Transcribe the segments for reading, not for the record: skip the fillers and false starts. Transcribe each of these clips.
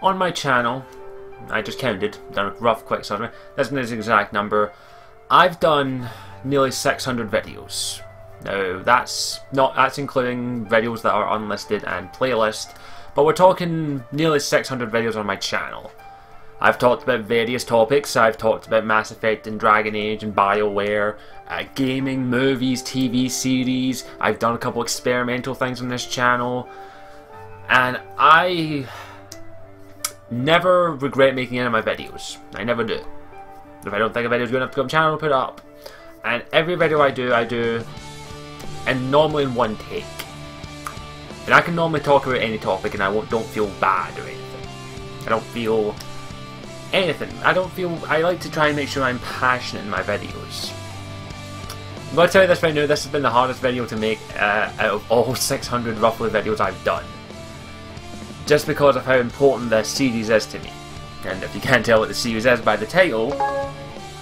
on my channel, I just counted, done a rough quick summary, that's not the exact number, I've done nearly 600 videos. Now that's including videos that are unlisted and playlist, but we're talking nearly 600 videos on my channel. I've talked about various topics. I've talked about Mass Effect and Dragon Age and BioWare, gaming, movies, TV series. I've done a couple experimental things on this channel, and I never regret making any of my videos. I never do. If I don't think a video is good enough to go on the channel, I'll put it up. And every video I do, and normally in one take. And I can normally talk about any topic, and I don't feel bad or anything. I don't feel anything. I like to try and make sure I'm passionate in my videos. I'm going to tell you this right now, this has been the hardest video to make out of all 600 roughly videos I've done. Just because of how important this series is to me. And if you can't tell what the series is by the title,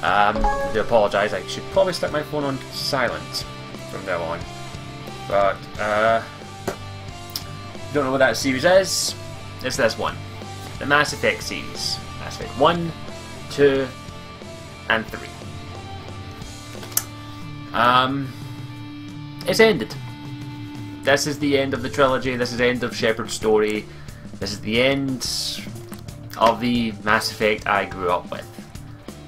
I do apologise, I should probably stick my phone on silent from now on. But, don't know what that series is, it's this one. The Mass Effect series. Mass Effect 1, 2, and 3. It's ended. This is the end of the trilogy, this is the end of Shepard's story, this is the end of the Mass Effect I grew up with.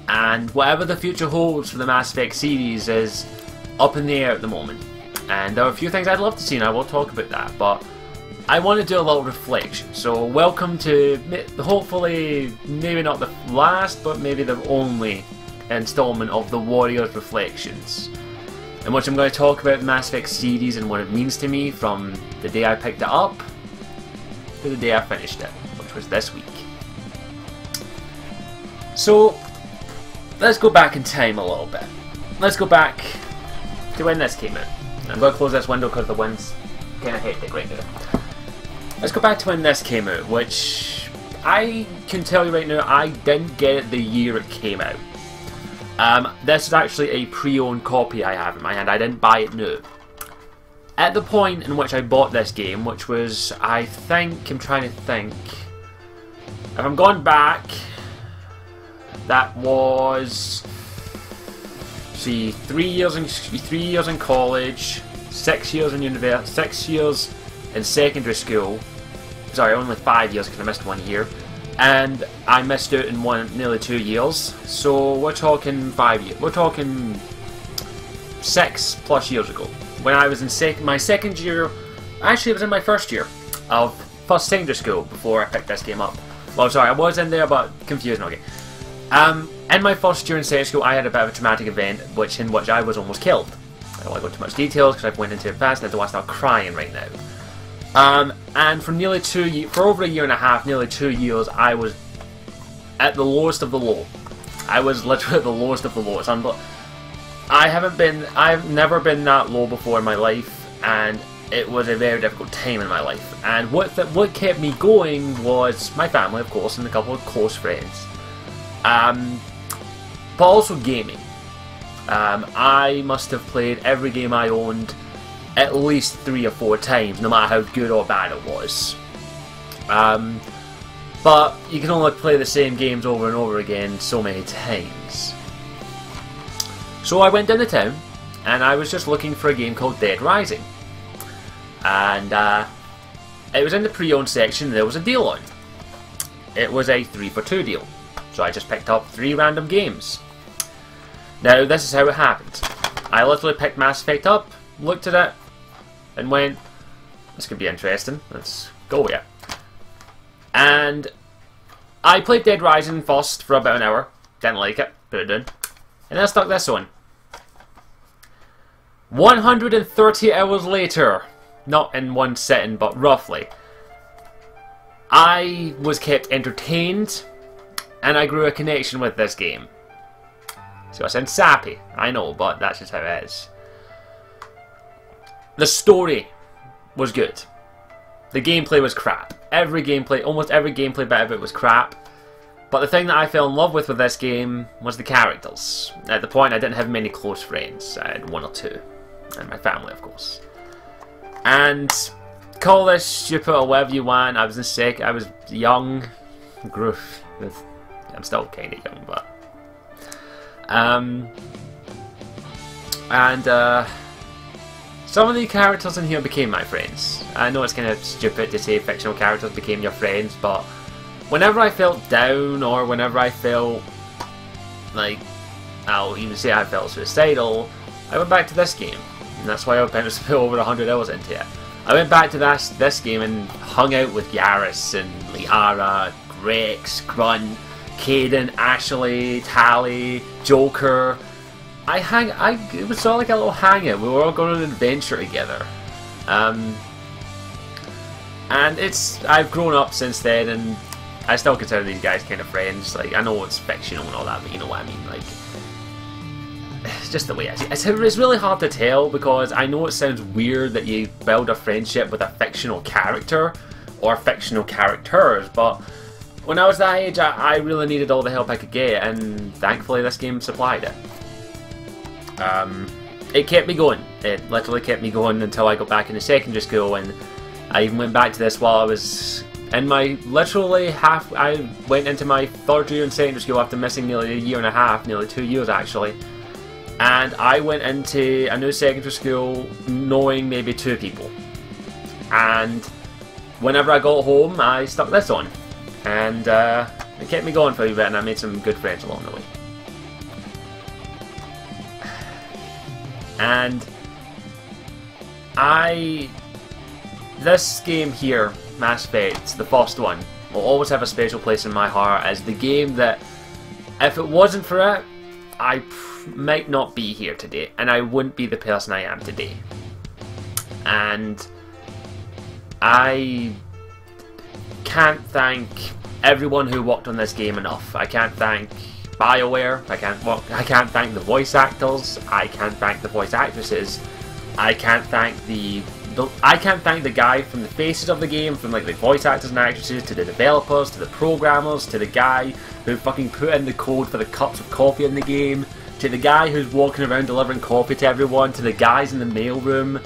And whatever the future holds for the Mass Effect series is up in the air at the moment. And there are a few things I'd love to see, and I will talk about that, but I want to do a little reflection. So welcome to, hopefully, maybe not the last, but maybe the only installment of the Warriors Reflections, in which I'm going to talk about the Mass Effect series and what it means to me from the day I picked it up to the day I finished it, which was this week. So, let's go back in time a little bit. Let's go back to when this came out. I'm going to close this window because the wind's kind of hectic right now. Let's go back to when this came out, which I can tell you right now, I didn't get it the year it came out. This is actually a pre-owned copy I have in my hand. I didn't buy it new. At the point in which I bought this game, which was, I'm trying to think, if I'm going back, that was, see, 3 years in college, 6 years in university, 6 years in secondary school. Sorry, only 5 years because I missed 1 year, and I missed out in nearly 2 years. So we're talking 5 years. We're talking 6+ years ago. When I was in my second year, actually it was in my first year of secondary school before I picked this game up. Well, sorry, I was in there, but confusing. Okay. In my first year in secondary school, I had a bit of a traumatic event, in which I was almost killed. I don't want to go into much details because I've went into it fast, and I don't want to start crying right now. And for nearly for over a year and a half, nearly 2 years, I was at the lowest of the low. I was literally at the lowest of the low. It's I've never been that low before in my life, and it was a very difficult time in my life. And what kept me going was my family, of course, and a couple of close friends. But also gaming. I must have played every game I owned at least 3 or 4 times, no matter how good or bad it was. But you can only play the same games over and over again so many times. So I went down to town, and I was just looking for a game called Dead Rising. And it was in the pre-owned section, and there was a deal on. It was a 3 for 2 deal. So I just picked up 3 random games. Now, this is how it happened. I literally picked Mass Effect up, looked at it, and went, this could be interesting, let's go with it. And I played Dead Rising first for about an hour, didn't like it, put it down, and then I stuck this on. 130 hours later, not in one sitting, but roughly, I was kept entertained, and I grew a connection with this game. So I sound sappy, I know, but that's just how it is. The story was good. The gameplay was crap. Almost every gameplay bit of it was crap. But the thing that I fell in love with this game was the characters. At the point, I didn't have many close friends. I had 1 or 2. And my family, of course. And call this stupid or whatever you want. I was young. grew. I'm still kind of young, but some of the characters in here became my friends. I know it's kind of stupid to say fictional characters became your friends, but whenever I felt down or whenever I felt like, I'll even say I felt suicidal, I went back to this game. And that's why I've been to put over 100 hours into it. I went back to this game and hung out with Garrus and Liara, Grex, Grunt, Kaden, Ashley, Tali, Joker. It was sort of like a little hangout. We were all going on an adventure together. And I've grown up since then, and I still consider these guys kind of friends. Like, I know it's fictional and all that, but you know what I mean. Like, it's just the way I see it. It's really hard to tell, because I know it sounds weird that you build a friendship with a fictional character or fictional characters, but when I was that age, I really needed all the help I could get, and thankfully this game supplied it. It kept me going. It literally kept me going until I got back into secondary school, and I even went back to this while I was in my I went into my third year in secondary school after missing nearly a year and a half, nearly 2 years actually. And I went into a new secondary school knowing maybe 2 people. And whenever I got home, I stuck this on. And it kept me going for a bit, and I made some good friends along the way. And this game here, Mass Effect, the first one, will always have a special place in my heart as the game that, if it wasn't for it, I might not be here today, and I wouldn't be the person I am today. And I can't thank everyone who worked on this game enough. I can't thank BioWare, I can't thank the voice actors, I can't thank the voice actresses, I can't thank the guy from the faces of the game, from like the voice actors and actresses, to the developers, to the programmers, to the guy who fucking put in the code for the cups of coffee in the game, to the guy who's walking around delivering coffee to everyone, to the guys in the mailroom.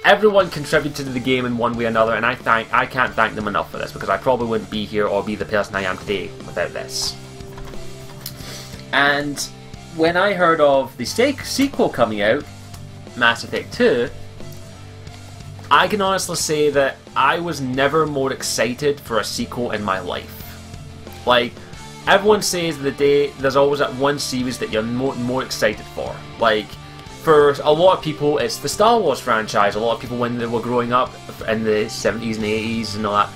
Everyone contributed to the game in one way or another, and I can't thank them enough for this, because I probably wouldn't be here or be the person I am today without this. And when I heard of the sequel coming out, Mass Effect 2, I can honestly say that I was never more excited for a sequel in my life. Like, everyone says there's always that one series that you're more excited for. Like, for a lot of people, it's the Star Wars franchise. A lot of people, when they were growing up in the 70s and 80s and all that,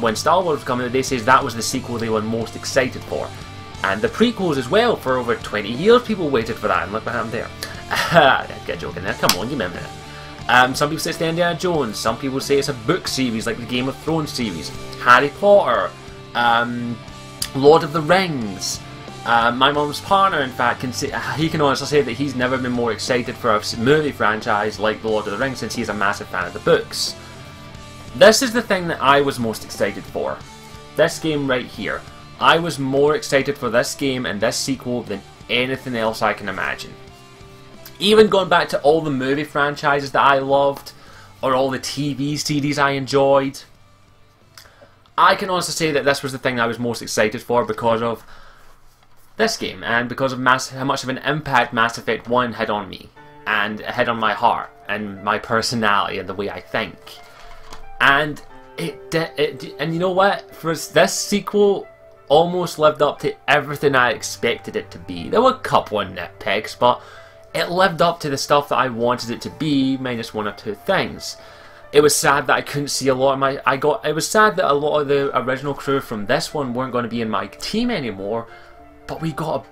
when Star Wars was coming out, they say that was the sequel they were most excited for. And the prequels as well. For over 20 years people waited for that, and look what happened there. Get joking there, come on, you remember that. Some people say it's the Indiana Jones, some people say it's a book series like the Game of Thrones series, Harry Potter, Lord of the Rings. My mum's partner, in fact, he can honestly say that he's never been more excited for a movie franchise like the Lord of the Rings, since he's a massive fan of the books. This is the thing that I was most excited for. This game right here. I was more excited for this game and this sequel than anything else I can imagine. Even going back to all the movie franchises that I loved, or all the TV series I enjoyed, I can honestly say that this was the thing I was most excited for because of this game, and because of how much of an impact Mass Effect 1 had on me, and it had on my heart, and my personality, and the way I think. And and you know what? For this sequel, almost lived up to everything I expected it to be. There were a couple of nitpicks, but it lived up to the stuff that I wanted it to be, minus one or two things. It was sad that I couldn't see a lot of it was sad that a lot of the original crew from this one weren't going to be in my team anymore, but we got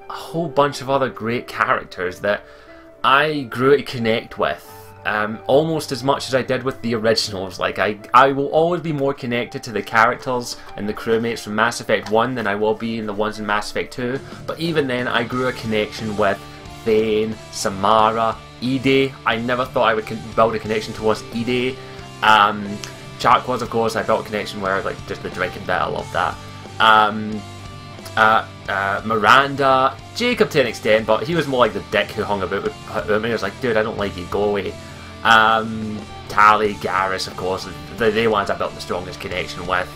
a whole bunch of other great characters that I grew to connect with. Almost as much as I did with the originals. Like, I will always be more connected to the characters and the crewmates from Mass Effect 1 than I will be in the ones in Mass Effect 2, but even then I grew a connection with Thane, Samara, Ide. I never thought I would build a connection towards Ide. Chakwas, of course, I built a connection where, like, just the drinking bit, I love that. Miranda, Jacob to an extent, but he was more like the dick who hung about with me. I was like, dude, I don't like you, go away. Tali, Garrus, of course, the ones I built the strongest connection with.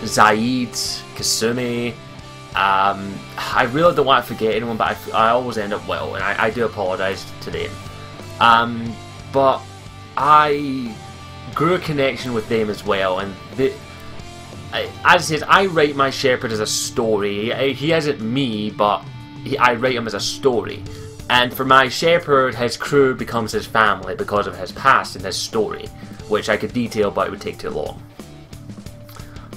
Zaid, Kasumi. I really don't want to forget anyone, but I always end up well, and I do apologise to them. But I grew a connection with them as well, and as I said, I rate my Shepard as a story. He isn't me, but I rate him as a story. And for my Shepard, his crew becomes his family because of his past and his story, which I could detail, but it would take too long.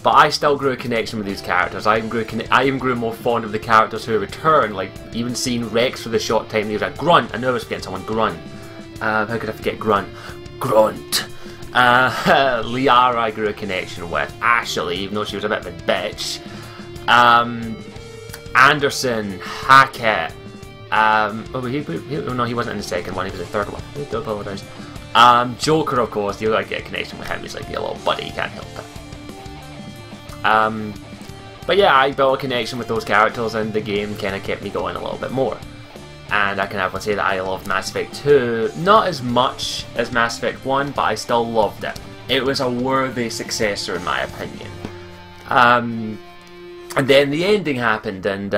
But I still grew a connection with these characters. I even grew more fond of the characters who return, like even seeing Rex for the short time. He was like Grunt. I know I was forgetting someone. Grunt. How could I forget Grunt? Grunt. Liara I grew a connection with. Ashley, even though she was a bit of a bitch. Anderson. Hackett. No, he wasn't in the second one. He was in the third one. I do apologise. Joker, of course. You like get a connection with him. He's like your little buddy. You can't help it. But yeah, I built a connection with those characters, and the game kind of kept me going a little bit more. And I can happily say that I loved Mass Effect 2, not as much as Mass Effect 1, but I still loved it. It was a worthy successor in my opinion. And then the ending happened, and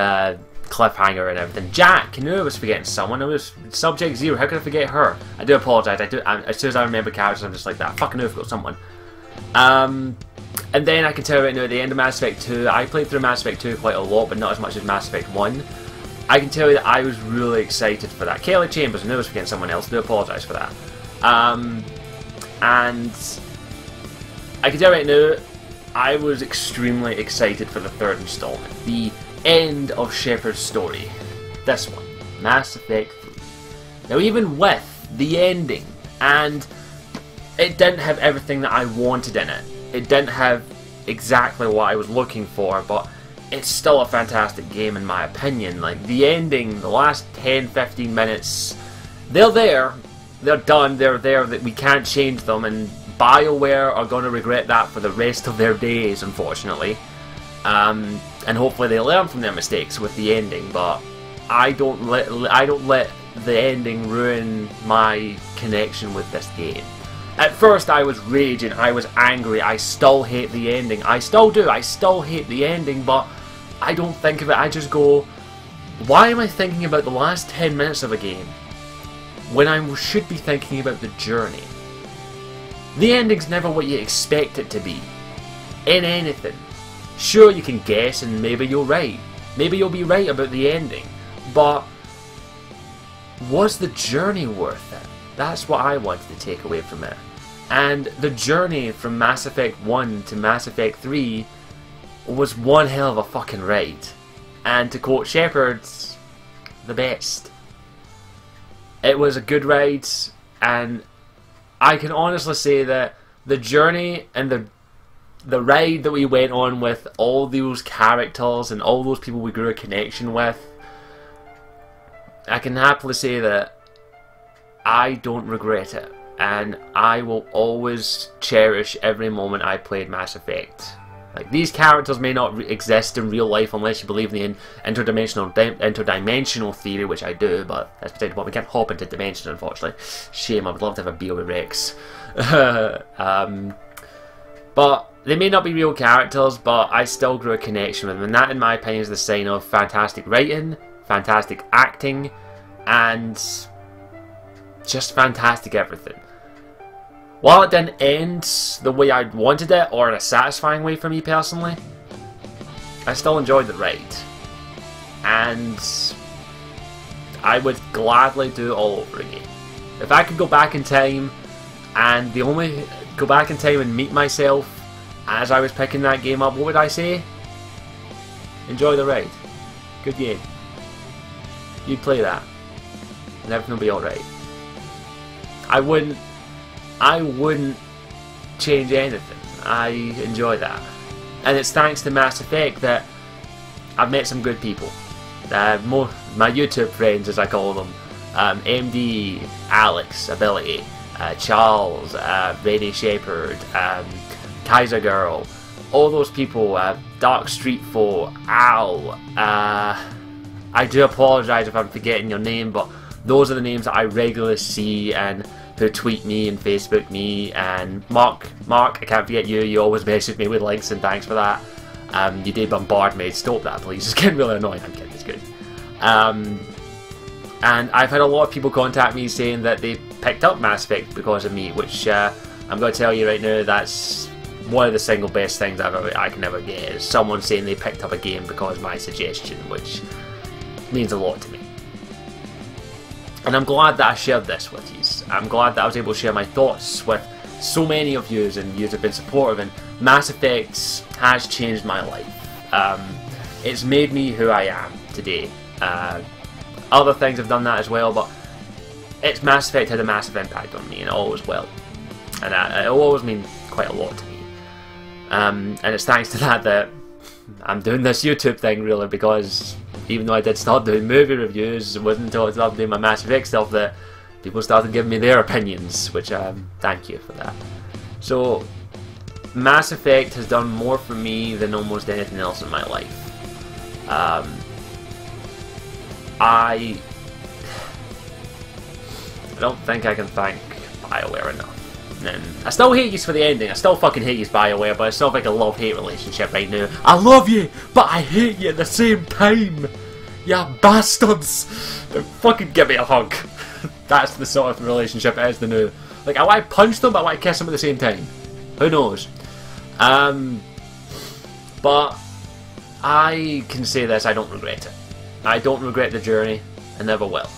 cliffhanger and everything. Jack, I knew I was forgetting someone. It was Subject Zero. How could I forget her? I do apologise. As soon as I remember characters, I'm just like that. I fucking knew I forgot someone. And then I can tell right now at the end of Mass Effect 2, I played through Mass Effect 2 quite a lot, but not as much as Mass Effect 1. I can tell you that I was really excited for that. Kelly Chambers, I knew I was forgetting someone else, I do apologise for that. And I can tell you right now, I was extremely excited for the third installment. The end of Shepard's story. This one, Mass Effect 3. Now even with the ending, and it didn't have everything that I wanted in it. It didn't have exactly what I was looking for, but it's still a fantastic game in my opinion. Like, the ending, the last 10-15 minutes, they're there, they're done, they're there, that we can't change them, and BioWare are going to regret that for the rest of their days, unfortunately. And hopefully they learn from their mistakes with the ending, but I don't let the ending ruin my connection with this game. At first I was raging, I was angry, I still hate the ending. I still do, I still hate the ending, but I don't think of it, I just go, why am I thinking about the last 10 minutes of a game when I should be thinking about the journey? The ending's never what you expect it to be, in anything. Sure, you can guess and maybe you're right, maybe you'll be right about the ending, but was the journey worth it? That's what I wanted to take away from it. And the journey from Mass Effect 1 to Mass Effect 3 was one hell of a fucking ride. And to quote Shepard, the best. It was a good ride, and I can honestly say that the journey and the ride that we went on with all those characters and all those people we grew a connection with, I can happily say that I don't regret it, and I will always cherish every moment I played Mass Effect. Like, these characters may not exist in real life unless you believe in the interdimensional theory, which I do, but that's besides the point. We can't hop into dimensions, unfortunately. Shame, I would love to have a beer with Rex. But they may not be real characters, but I still grew a connection with them, and that, in my opinion, is the sign of fantastic writing, fantastic acting, and just fantastic everything. While it didn't end the way I wanted it, or in a satisfying way for me personally, I still enjoyed the ride. And I would gladly do it all over again. If I could go back in time, and go back in time and meet myself as I was picking that game up, what would I say? Enjoy the ride. Good game. You'd play that, and everything will be alright. I wouldn't change anything. I enjoy that. And it's thanks to Mass Effect that I've met some good people. My YouTube friends, as I call them. MD, Alex, Ability, Charles, Rennie Shepard, Kaiser Girl, all those people, Dark Street Foe, Al, I do apologise if I'm forgetting your name, but those are the names that I regularly see, and who tweet me and Facebook me, and Mark, I can't forget you. You always message me with links, and thanks for that. You did bombard me. Stop that, please. It's getting really annoying. I'm kidding. It's good. And I've had a lot of people contact me saying that they picked up Mass Effect because of me, which I'm going to tell you right now, that's one of the single best things I can ever get, is someone saying they picked up a game because of my suggestion, which means a lot to me. And I'm glad that I shared this with you. I'm glad that I was able to share my thoughts with so many of you, and you have been supportive, and Mass Effect has changed my life. It's made me who I am today. Other things have done that as well, but Mass Effect had a massive impact on me, and it always will. And it will always mean quite a lot to me. And it's thanks to that I'm doing this YouTube thing, really, because even though I did start doing movie reviews, it wasn't until I started doing my Mass Effect stuff that people started giving me their opinions, which thank you for that. So, Mass Effect has done more for me than almost anything else in my life. I don't think I can thank BioWare enough. And I still hate you for the ending. I still fucking hate you, BioWare, but it's sort of like a love-hate relationship right now. I love you, but I hate you at the same time. You bastards! Fucking give me a hug. That's the sort of relationship it is the new. Like, I want to punch them, but I want to kiss them at the same time. Who knows? But I can say this, I don't regret it. I don't regret the journey, I never will.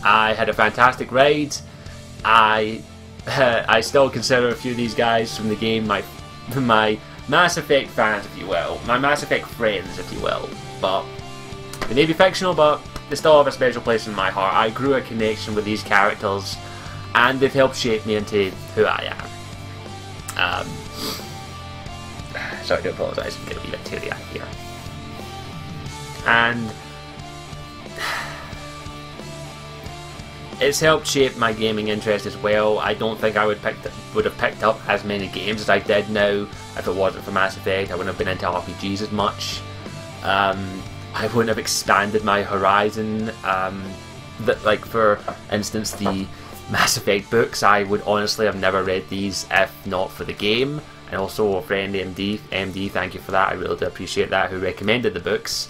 I had a fantastic ride. I still consider a few of these guys from the game my Mass Effect fans, if you will. My Mass Effect friends, if you will. But they may be fictional, but they still have a special place in my heart. I grew a connection with these characters, and they've helped shape me into who I am. Sorry, I do apologise, I'm getting a wee bit teary-eyed here. And it's helped shape my gaming interest as well. I don't think I would have picked up as many games as I did now if it wasn't for Mass Effect. I wouldn't have been into RPGs as much. I wouldn't have expanded my horizon. Like, for instance, the Mass Effect books, I would honestly have never read these if not for the game. And also a friend, MD, thank you for that. I really do appreciate that, who recommended the books.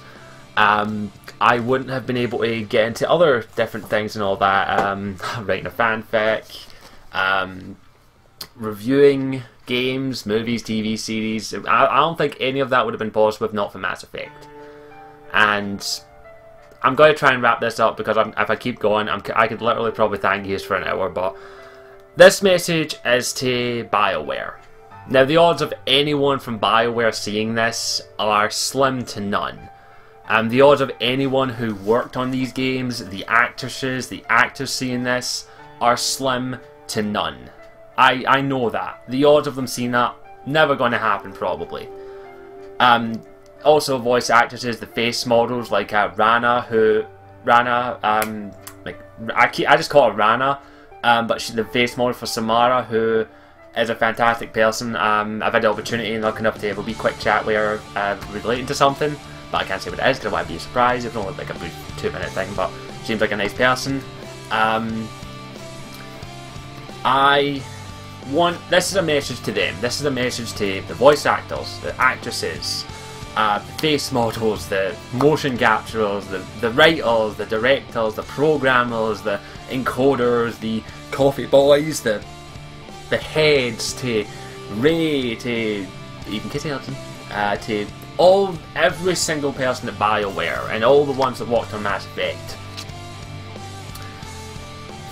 I wouldn't have been able to get into other different things and all that. Writing a fanfic, reviewing games, movies, TV series. I don't think any of that would have been possible if not for Mass Effect. And I'm going to try and wrap this up, because if I keep going, I could literally probably thank you for an hour. But this message is to BioWare. Now, the odds of anyone from BioWare seeing this are slim to none. The odds of anyone who worked on these games, the actresses, the actors seeing this, are slim to none. I know that. The odds of them seeing that, never going to happen, probably. Also, voice actresses, the face models, like Rana, I just call her Rana, but she's the face model for Samara, who is a fantastic person. I've had the opportunity and lucky enough to have a wee quick chat with her relating to something. But I can't say what it is because I want to be a surprise. It's only like a brief 2-minute thing, but seems like a nice person. This is a message to them. This is a message to the voice actors, the actresses, the face models, the motion capturers, the writers, the directors, the programmers, the encoders, the coffee boys, the heads, to Ray, to even Kitty Hudson, to every single person at BioWare and all the ones that worked on Mass Effect.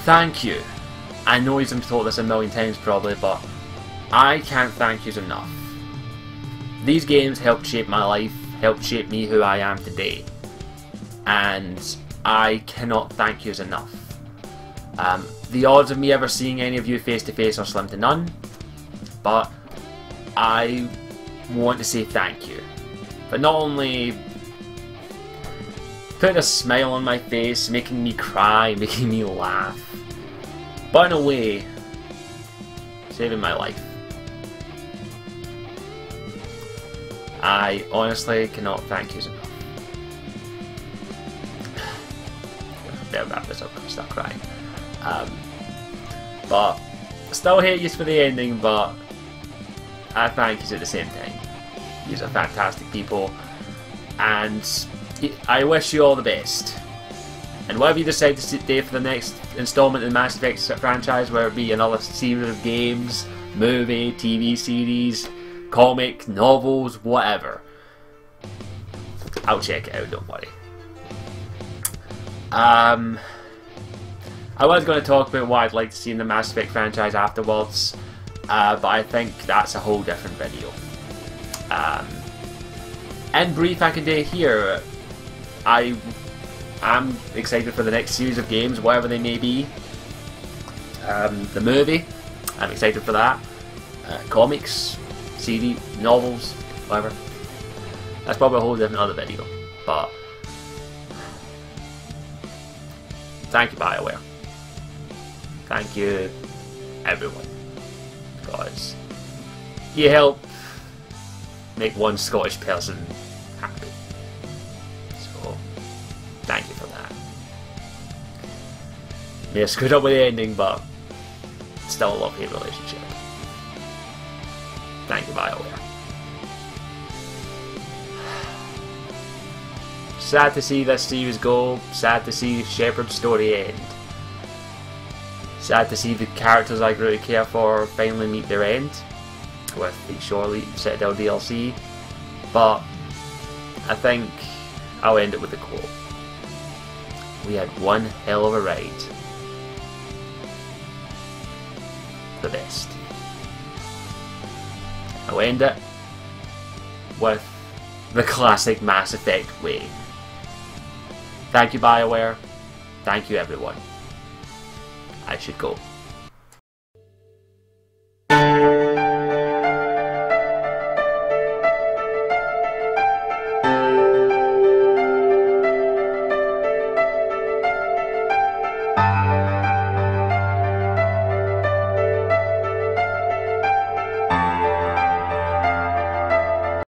Thank you. I know you've been told this a million times probably, but I can't thank you enough. These games helped shape my life, helped shape me who I am today, and I cannot thank you enough. The odds of me ever seeing any of you face to face are slim to none, but I want to say thank you. But not only putting a smile on my face, making me cry, making me laugh, but in a way, saving my life. I honestly cannot thank you enough. Better wrap this up, I'm start crying. But I still hate you for the ending, but I thank you at the same time. You're fantastic people, and I wish you all the best. And whatever you decide to do for the next installment in the Mass Effect franchise, whether it be another series of games, movie, TV series, comic, novels, whatever, I'll check it out, don't worry. I was going to talk about what I'd like to see in the Mass Effect franchise afterwards, but I think that's a whole different video. In brief, I can do here, I am excited for the next series of games, whatever they may be. The movie, I'm excited for that. Comics, CD, novels, whatever. That's probably a whole different other video, but thank you, BioWare. Thank you, everyone, because you help make one Scottish person happy. So, thank you for that. May have screwed up with the ending, but still a love-hate relationship. Thank you, BioWare. Sad to see this series go. Sad to see Shepard's story end. Sad to see the characters I really care for finally meet their end with the Shorely Citadel DLC. But I think I'll end it with a quote. We had one hell of a ride. The best. I'll end it with the classic Mass Effect way. Thank you, BioWare. Thank you, everyone. I should go.